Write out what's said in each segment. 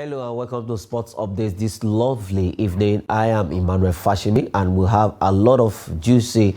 Hello and welcome to Sports Updates this lovely evening. I am Emmanuel Fashimi and we'll have a lot of juicy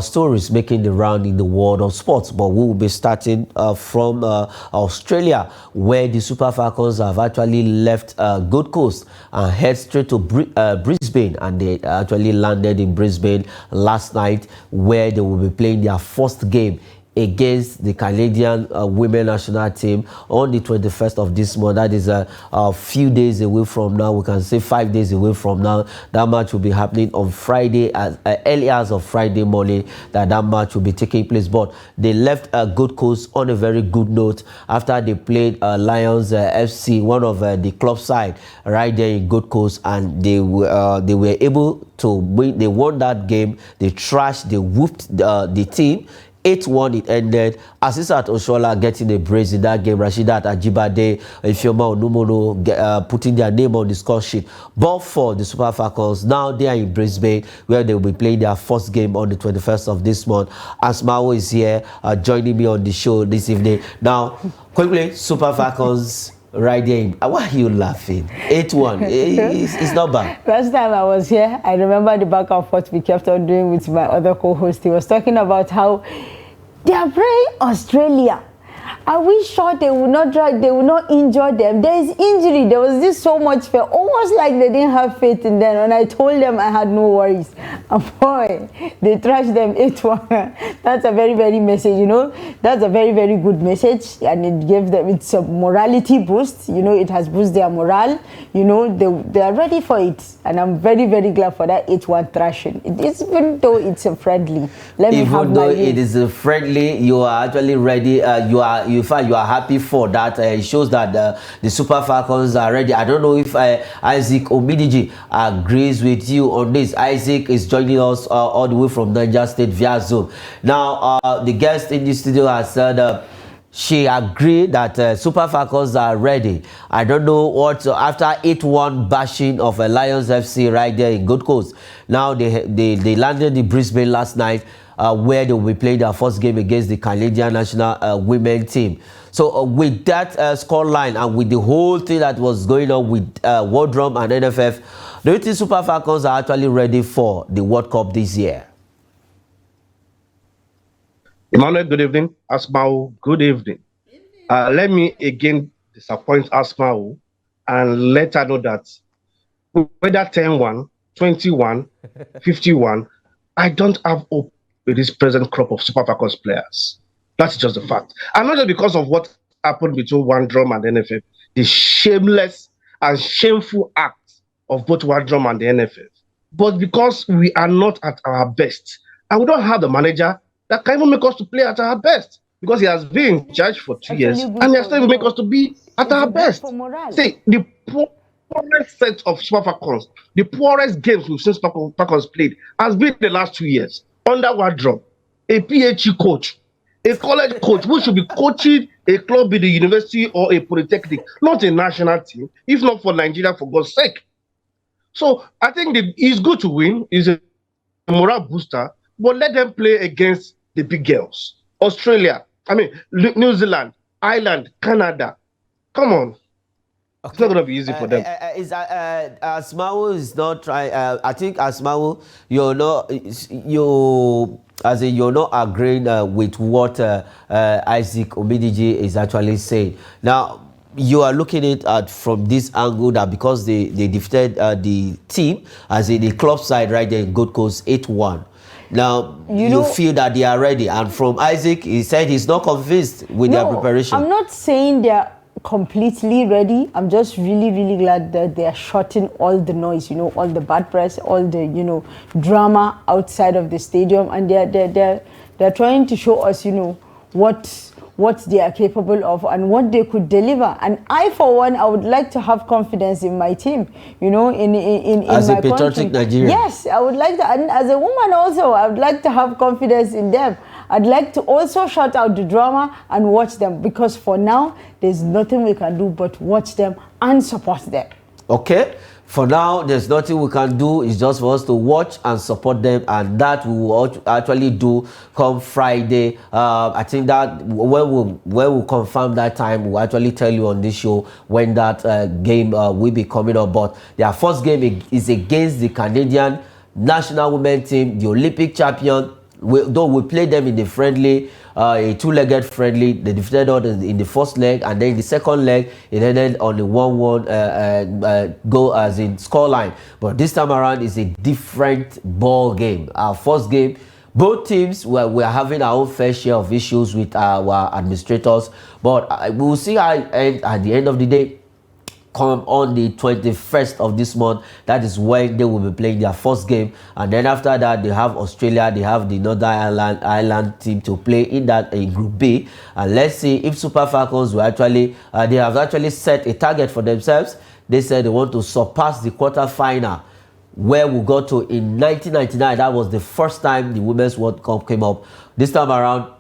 stories making the round in the world of sports. But we will be starting from Australia, where the Super Falcons have actually left Gold Coast and head straight to Brisbane, and they actually landed in Brisbane last night, where they will be playing their first game against the Canadian women national team on the 21st of this month. That is a few days away from now. We can say 5 days away from now. That match will be happening on Friday, as early as of Friday morning, that match will be taking place. But they left Gold Coast on a very good note after they played Lions FC, one of the club side right there in Gold Coast, and they were able to win. They won that game. They whooped the team. 8-1 it ended. Asisat Oshola getting a brace in that game. Rashidat Ajibade, Ifeoma Onumono putting their name on the score sheet. But for the Super Falcons, now they are in Brisbane, where they will be playing their first game on the 21st of this month. Asmao is here joining me on the show this evening. Now, quickly, Super Falcons. Right there. Why are you laughing? 8-1. It's not bad. Last time I was here, I remember the back and forth we kept on doing with my other co-host. He was talking about how they are playing Australia. Are we sure they will not injure them? There is injury. There was this so much fear, almost like they didn't have faith in them. And I told them I had no worries. And boy, they trashed them 8-1. That's a very, very message, That's a very, very good message. And it gave them, it's a morality boost. It has boosted their morale. They are ready for it. And I'm very, very glad for that 8-1 thrashing. Even though it's a friendly. Even though it is a friendly, you are actually ready. You are happy for that. It shows that the Super Falcons are ready. I don't know if Isaac Omidiji agrees with you on this. Isaac is joining us all the way from Niger State via Zoom. Now, the guest in the studio has said she agreed that Super Falcons are ready. I don't know what, after 8-1 bashing of Lions FC right there in Gold Coast. Now they landed in Brisbane last night, where they will be playing their first game against the Canadian national women team. So with that scoreline and with the whole thing that was going on with World Drum and NFF, do you think Super Falcons are actually ready for the World Cup this year? Emmanuel, good evening. Asmao, good evening. Let me again disappoint Asmao and let her know that whether 10-1, 21, 51, I don't have hope with this present crop of Super Falcons players. That's just the fact. And not just because of what happened between One Drum and the NFF, the shameless and shameful act of both One Drum and the NFF, but because we are not at our best. And we don't have the manager that can even make us to play at our best, because he has been in charge for 2 years and he has still make us to be at our best. See, the poorest set of Super Falcons, the poorest games we've seen Super Falcons played has been the last 2 years. Under Wardrobe, a PhD coach, a college coach who should be coaching a club in the university or a polytechnic, not a national team, if not for Nigeria, for God's sake. So I think it's good to win. It's a morale booster, but let them play against the big girls. Australia, New Zealand, Ireland, Canada. Come on. Okay. It's not going to be easy for them. Asmao is not trying. I think Asmao, you're not agreeing with what Isaac Omidiji is actually saying. Now, you are looking at from this angle that because they defeated the team, as in the club side right there in Gold Coast 8-1. Now, you feel that they are ready. And from Isaac, he said he's not convinced with their preparation. I'm not saying they're completely ready. I'm just really, really glad that they are shutting all the noise, all the bad press, all the, drama outside of the stadium. And they're trying to show us, what they are capable of and what they could deliver. And I, for one, I would like to have confidence in my team, in as my a patriotic Nigerian. Yes, I would like to, and as a woman also, I would like to have confidence in them. I'd like to also shut out the drama and watch them, because for now, there's nothing we can do but watch them and support them. Okay. For now, there's nothing we can do. It's just for us to watch and support them, and that we will actually do come Friday. I think that when we confirm that time, we'll actually tell you on this show when that game will be coming up. But their first game is against the Canadian national women team, the Olympic champion. Though we played them in the friendly, a two-legged friendly, they defeated us in the first leg, and then in the second leg it ended on the 1-1 goal as in scoreline. But this time around is a different ball game. Our first game, both teams we're having our own fair share of issues with our administrators, but we'll see how it ends at the end of the day. Come on the 21st of this month, that is when they will be playing their first game, and then after that they have Australia, they have the Northern Ireland team to play in Group B, and let's see if Super Falcons will actually they have actually set a target for themselves. They said they want to surpass the quarter-final where we got to in 1999. That was the first time the Women's World Cup came up. This time around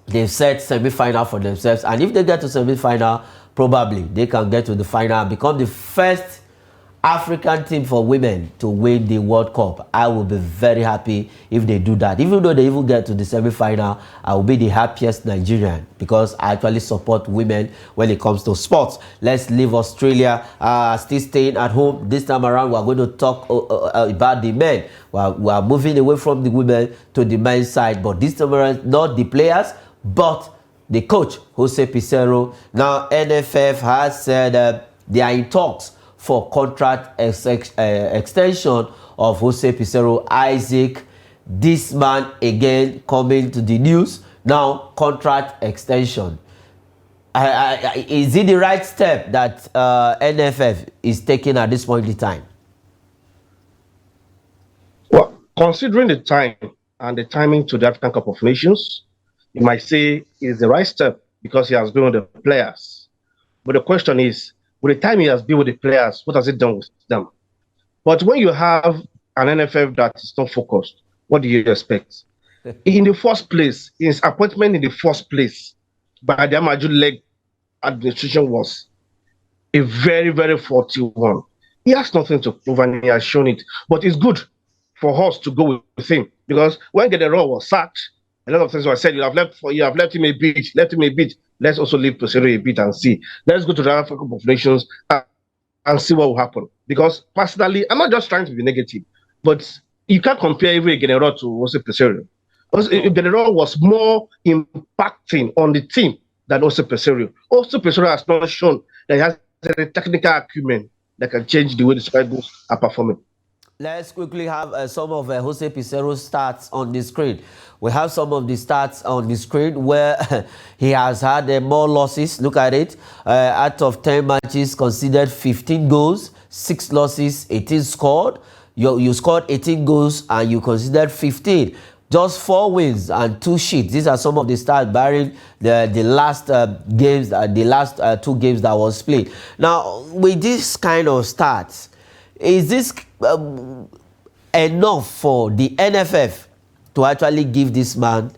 they've set semi-final for themselves, and if they get to semi-final, probably they can get to the final and become the first African team for women to win the World Cup. I will be very happy if they do that. Even though they even get to the semi-final, I will be the happiest Nigerian because I actually support women when it comes to sports. Let's leave Australia, still staying at home. This time around, we're going to talk about the men. We are moving away from the women to the men's side, but this time around, not the players, but the coach, Jose Pizarro. Now, NFF has said they are in talks for contract extension of Jose Pizarro. Isaac, this man again coming to the news. Now, contract extension. Is it the right step that NFF is taking at this point in time? Well, considering the time and the timing to the African Cup of Nations, you might say it's the right step because he has been with the players. But the question is, with the time he has been with the players, what has it done with them? But when you have an NFF that is not focused, what do you expect? In the first place, his appointment in the first place by the Amaju-led administration was a very, very faulty one. He has nothing to prove and he has shown it. But it's good for us to go with him because when Gedero was sacked, a lot of things were said. You have left him a bit. Let's also leave Pizarro a bit and see. Let's go to the African Cup of Nations and see what will happen. Because personally, I'm not just trying to be negative, but you can't compare every General to Jose Pizarro. General was more impacting on the team than Jose Pizarro. Jose Pizarro has not shown that he has a technical acumen that can change the way the Spiders are performing. Let's quickly have some of Jose Pizarro's stats on the screen. We have some of the stats on the screen where he has had more losses. Look at it. Out of 10 matches, conceded 15 goals, 6 losses, 18 scored. You scored 18 goals and you conceded 15. Just 4 wins and 2 sheets. These are some of the stats barring the last games, the last 2 games that was played. Now, with this kind of stats, is this enough for the NFF to actually give this man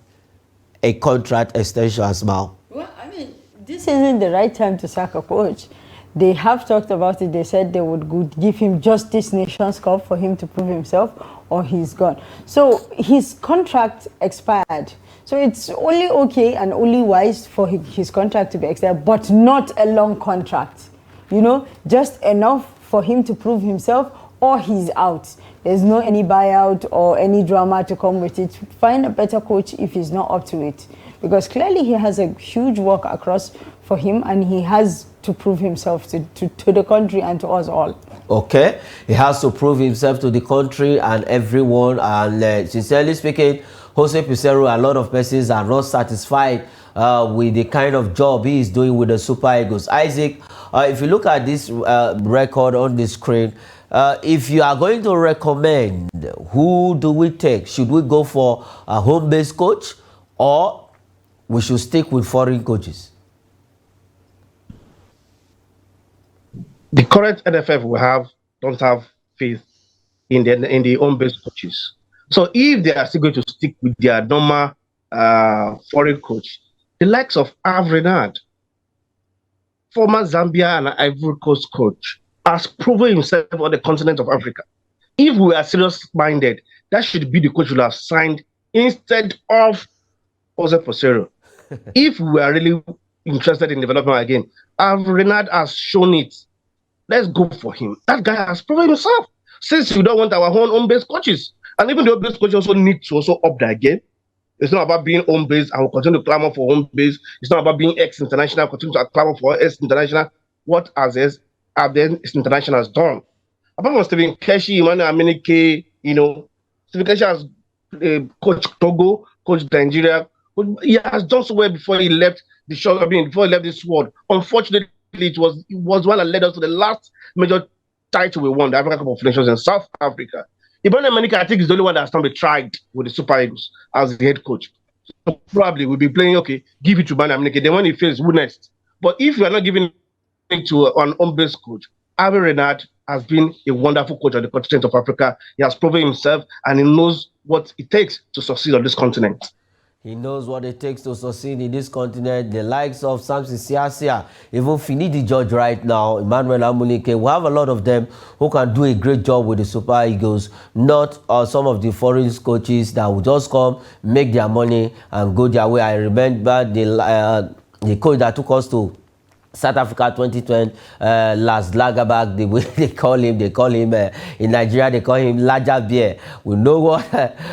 a contract extension as well? Well, I mean, this isn't the right time to sack a coach. They have talked about it. They said they would give him just this Nations Cup for him to prove himself, or he's gone. So his contract expired. So it's only okay and only wise for his contract to be extended, but not a long contract. You know, just enough for him to prove himself, or he's out. There's no any buyout or any drama to come with it. Find a better coach if he's not up to it, because clearly he has a huge work across for him and he has to prove himself to the country and to us all. Okay, he has to prove himself to the country and everyone, and sincerely speaking, Jose Pizarro, a lot of persons are not satisfied with the kind of job he is doing with the Super Eagles. Isaac, if you look at this record on the screen, if you are going to recommend, who do we take? Should we go for a home-based coach or we should stick with foreign coaches? The current NFF we have don't have faith in the home-based coaches. So if they are still going to stick with their normal foreign coach, the likes of Renard, former Zambia and Ivory Coast coach, has proven himself on the continent of Africa. If we are serious minded, that should be the coach we have signed instead of Jose Posero. If we are really interested in development again, Renard has shown it. Let's go for him. That guy has proven himself. Since we don't want our own home-based coaches, and even the home-based coaches also need to also up their game. It's not about being home-based and we'll continue to clamor for home-based. It's not about being ex-international, continue to clamor for ex-international. What have the internationals done? Apart from Stephen Keshi, Emmanuel Amenike, Stephen Keshi has coached Togo, coached Nigeria. He has done so well before he left the show. Before he left this world. Unfortunately, it was one that led us to the last major title we won, the African Cup of Nations in South Africa. Ibrahim Manika, I think, is the only one that's not been tried with the Super Eagles as the head coach. So probably we'll be playing, okay, give it to Ibrahim Manika. Then when he fails, who next? But if you are not giving it to an home-based coach, Avi Renard has been a wonderful coach on the continent of Africa. He has proven himself and he knows what it takes to succeed on this continent. He knows what it takes to succeed in this continent. The likes of Samson Siasia, even Finidi George right now, Emmanuel Amunike, we have a lot of them who can do a great job with the Super Eagles, not some of the foreign coaches that will just come, make their money and go their way. I remember the coach that took us to South Africa 2020, Lars Lagerbäck, the way they call him in Nigeria, they call him Laja Beer. We know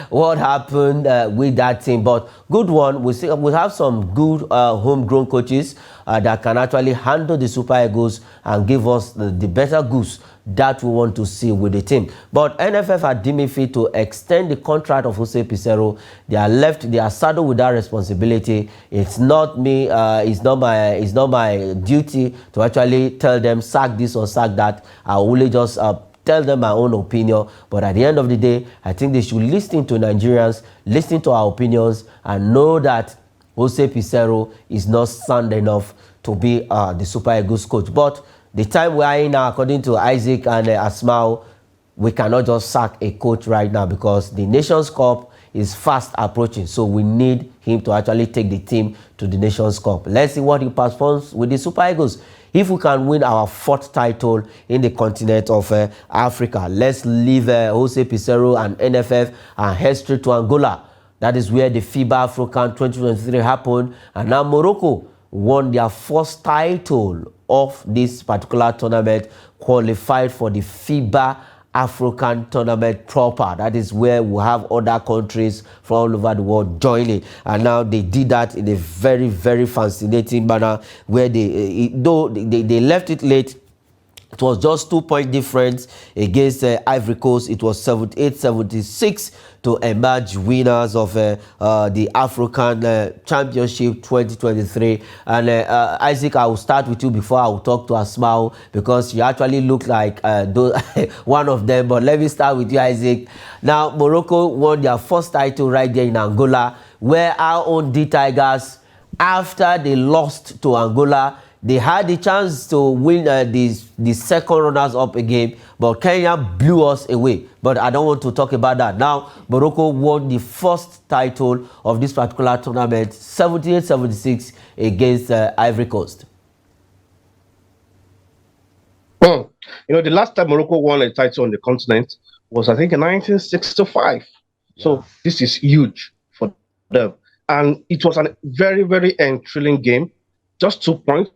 what happened with that team, but good one. We have some good homegrown coaches that can actually handle the Super Eagles and give us the better goose that we want to see with the team. But NFF are deeming fit to extend the contract of Jose Pizarro. They are saddled with that responsibility. It's not me, it's not my duty to actually tell them sack this or sack that. I only just tell them my own opinion. But at the end of the day, I think they should listen to Nigerians, listen to our opinions, and know that Jose Pizarro is not sound enough to be the Super Eagles coach. But the time we are in now, according to Isaac and Asmao, we cannot just sack a coach right now because the Nations Cup is fast approaching. So we need him to actually take the team to the Nations Cup. Let's see what he performs with the Super Eagles. If we can win our 4th title in the continent of Africa, let's leave Jose Pizarro and NFF and head straight to Angola. That is where the FIBA African 2023 happened. And now Morocco won their 1st title of this particular tournament, qualified for the FIBA African tournament proper. That is where we have other countries from all over the world joining. And now they did that in a very, very fascinating manner where though they left it late. It was just 2-point difference against Ivory Coast. It was 78-76 to emerge winners of the African Championship 2023. And Isaac, I will start with you before I will talk to Asmao because you actually look like one of them. But let me start with you, Isaac. Now, Morocco won their 1st title right there in Angola, where our own D Tigers, after they lost to Angola, they had the chance to win the second runners-up again, but Kenya blew us away. But I don't want to talk about that. Now, Morocco won the 1st title of this particular tournament, 78-76 against Ivory Coast. The last time Morocco won a title on the continent was, I think, in 1965. Yeah. So this is huge for them. And it was a very, very thrilling game. Just 2 points.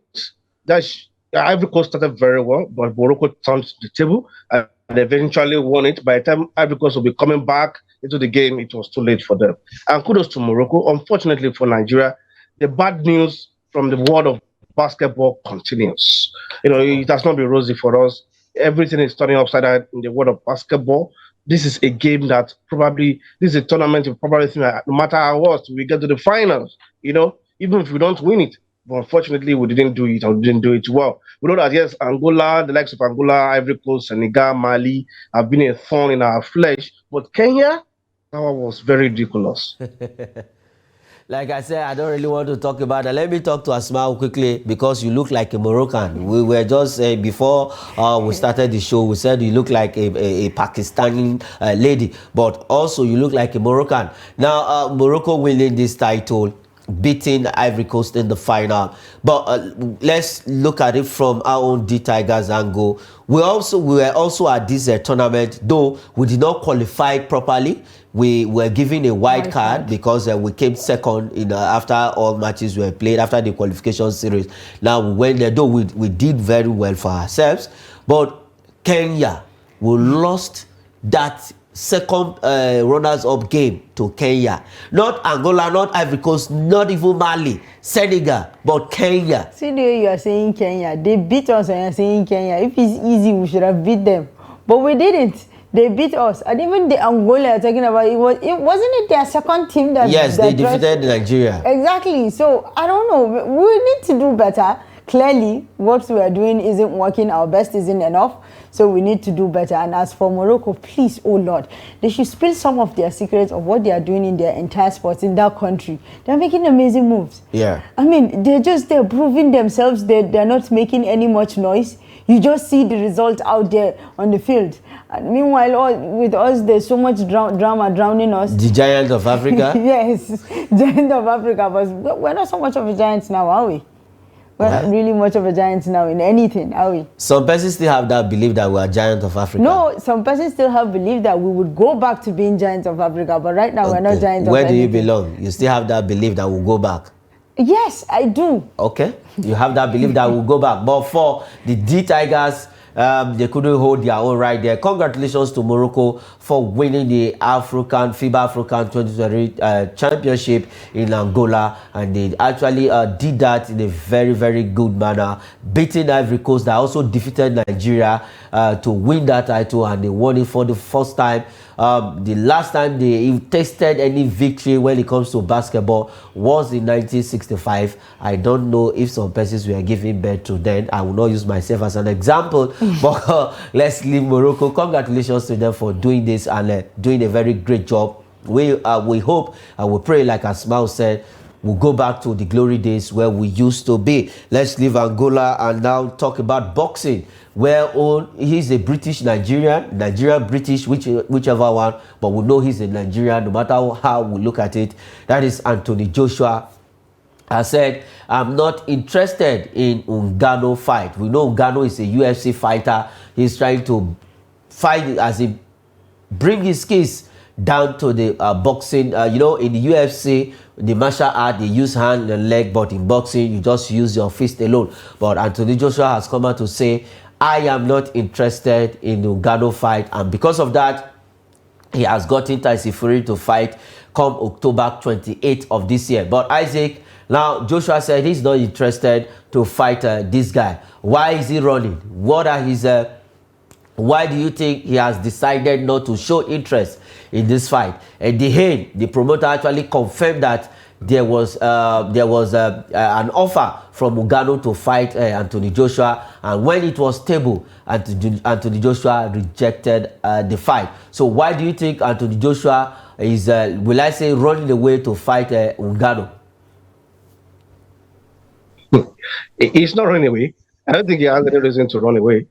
Ivory Coast started very well, but Morocco turned to the table and eventually won it. By the time Ivory Coast will be coming back into the game, it was too late for them. And kudos to Morocco. Unfortunately for Nigeria, the bad news from the world of basketball continues. It has not been rosy for us. Everything is turning upside down in the world of basketball. This is a game that this is a tournament you probably think that no matter how worse, we get to the finals, even if we don't win it. But unfortunately, we didn't do it, or didn't do it well. We know that, yes, Angola, the likes of Angola, Ivory Coast, Senegal, Mali have been a thorn in our flesh. But Kenya, that was very ridiculous. Like I said, I don't really want to talk about that. Let me talk to Asmao quickly because you look like a Moroccan. We were just, before we started the show, we said you look like a Pakistani lady, but also you look like a Moroccan. Now, Morocco winning this title, beating Ivory Coast in the final. But let's look at it from our own D Tigers angle. We were also at this tournament, though we did not qualify properly. We were given a white card because we came second in after all matches were played, after the qualification series. Now we went there, though we did very well for ourselves. But Kenya, we lost that second runners-up game to Kenya. Not Angola, not Ivory Coast, not even Mali, Senegal, but Kenya. See the way you are saying Kenya. They beat us and you are saying Kenya. If it's easy, we should have beat them. But we didn't. They beat us. And even the Angola are talking about, wasn't it their second team that... Yes, they defeated Nigeria. Exactly. So, I don't know. We need to do better. Clearly, what we are doing isn't working. Our best isn't enough. So we need to do better. And as for Morocco, please, oh Lord, they should spill some of their secrets of what they are doing in their entire sports in that country. They're making amazing moves. Yeah. I mean, they're proving themselves. They're not making any much noise. You just see the result out there on the field. And meanwhile, with us, there's so much drama drowning us. The giant of Africa? Yes, giant of Africa. But we're not so much of a giant now, are we? We're not really much of a giant now in anything, are we? Some persons still have that belief that we are giant of Africa. No, some persons still have belief that we would go back to being giants of Africa, but right now we're not giants of Africa. Where do you belong? You still have that belief that we'll go back? Yes, I do. Okay, you have that belief that we'll go back. But for the D Tigers, they couldn't hold their own right there. Congratulations to Morocco for winning the FIBA African 2020 championship in Angola, and they actually did that in a very, very good manner, beating Ivory Coast. That also defeated Nigeria to win that title, and they won it for the first time. The last time they tasted any victory when it comes to basketball was in 1965. I don't know if some persons were giving birth to then. I will not use myself as an example, but let's leave Morocco. Congratulations to them for doing this and doing a very great job. We hope and we pray, like Asmao said, we'll go back to the glory days where we used to be. Let's leave Angola and now talk about boxing. Well, he's a British Nigerian, British, whichever one, but we know he's a Nigerian no matter how we look at it. That is Anthony Joshua. I said, I'm not interested in Ngannou fight. We know Ngannou is a UFC fighter. He's trying to fight as he bring his skills down to the boxing. You know, in the UFC, the martial art, they use hand and leg, but in boxing, you just use your fist alone. But Anthony Joshua has come out to say, I am not interested in the Ngannou fight, and because of that, he has gotten Tyson Fury to fight come October 28th of this year. But Isaac, now Joshua said he's not interested to fight this guy. Why is he running? What are his... why do you think he has decided not to show interest in this fight? And the promoter actually confirmed that there was an offer from Ngannou to fight Anthony Joshua, and when it was tabled, Anthony Joshua rejected the fight. So why do you think Anthony Joshua is, will I say, running away to fight Ngannou? He's not running away. I don't think he has any reason to run away.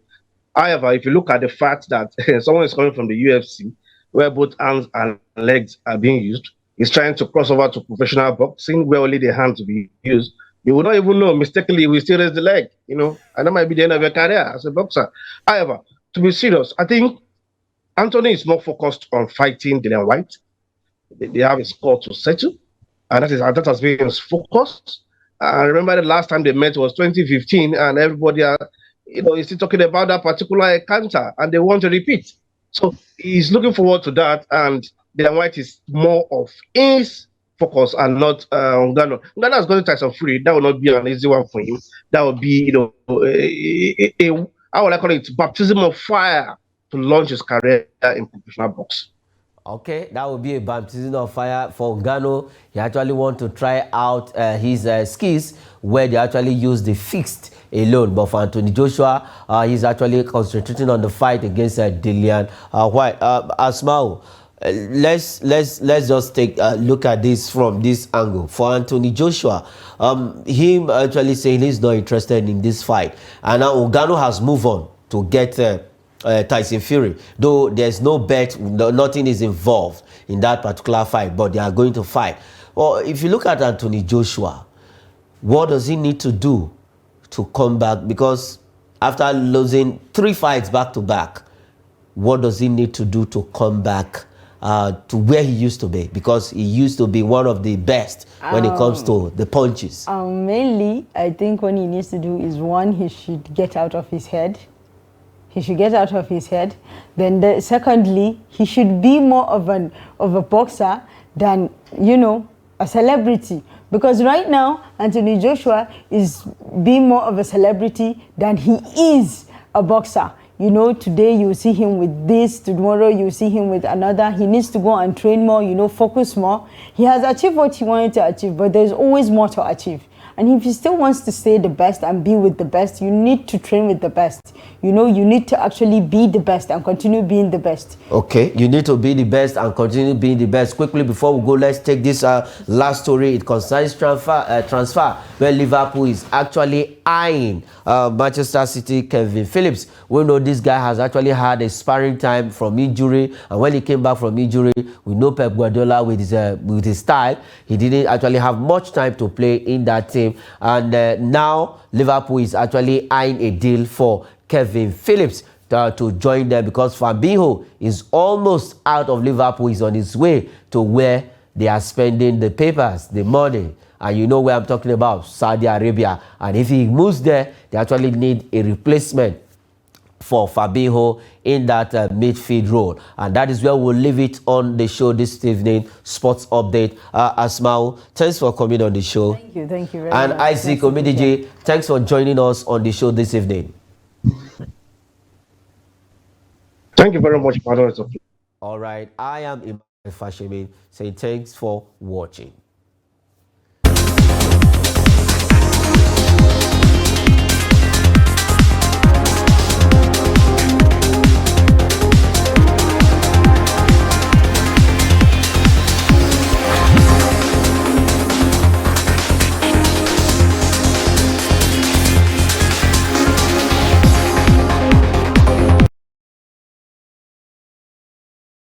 However, if you look at the fact that someone is coming from the UFC, where both arms and legs are being used, is trying to cross over to professional boxing, where only the hands will be used, you will not even know. Mistakenly, we still raise the leg, you know, and that might be the end of your career as a boxer. However, to be serious, I think Anthony is more focused on fighting Dillian White. They have a score to settle, and that has been his focus. I remember the last time they met was 2015, and everybody, is still talking about that particular encounter, and they want to repeat. So he's looking forward to that, and Dillian White is more of his focus and not Ngannou. Ngannou has got to Tyson Fury. That will not be an easy one for him. That will be, how would I call it, baptism of fire to launch his career in professional boxing. Okay, that would be a baptism of fire for Ngannou. He actually want to try out his skills where they actually use the fixed alone. But for Anthony Joshua, he's actually concentrating on the fight against Dillian White. Asmao, let's just take a look at this from this angle. For Anthony Joshua, him actually saying he's not interested in this fight, and now Ngannou has moved on to get Tyson Fury, though there's no bet, nothing is involved in that particular fight, but they are going to fight. Or if you look at Anthony Joshua, what does he need to do to come back? Because after losing 3 fights back to back, what does he need to do to come back to where he used to be? Because he used to be one of the best when it comes to the punches. Mainly, I think what he needs to do is, one, he should get out of his head. He should get out of his head. Then, secondly, he should be more of a boxer than, you know, a celebrity. Because right now, Anthony Joshua is being more of a celebrity than he is a boxer. You know, today you see him with this, tomorrow you see him with another. He needs to go and train more, you know, focus more. He has achieved what he wanted to achieve, but there's always more to achieve. And if he still wants to stay the best and be with the best, you need to train with the best. You know, you need to actually be the best and continue being the best. Okay, you need to be the best and continue being the best. Quickly, before we go, let's take this last story. It concerns transfer where Liverpool is actually eyeing Manchester City Kevin Phillips. We know this guy has actually had a sparring time from injury, and when he came back from injury, we know Pep Guardiola with his style, he didn't actually have much time to play in that team. And now Liverpool is actually eyeing a deal for Kevin Phillips to join them, because Fabinho is almost out of Liverpool. He's on his way to where they are spending the papers, the money. And you know where I'm talking about, Saudi Arabia. And if he moves there, they actually need a replacement for Fabinho in that midfield role. And that is where we'll leave it on the show this evening. Sports update. Asmau, thanks for coming on the show. Thank you very much. And Isaac Omidije, thanks for joining us on the show this evening. Thank you very much, Father. All right, I am Imam Fashemi saying thanks for watching.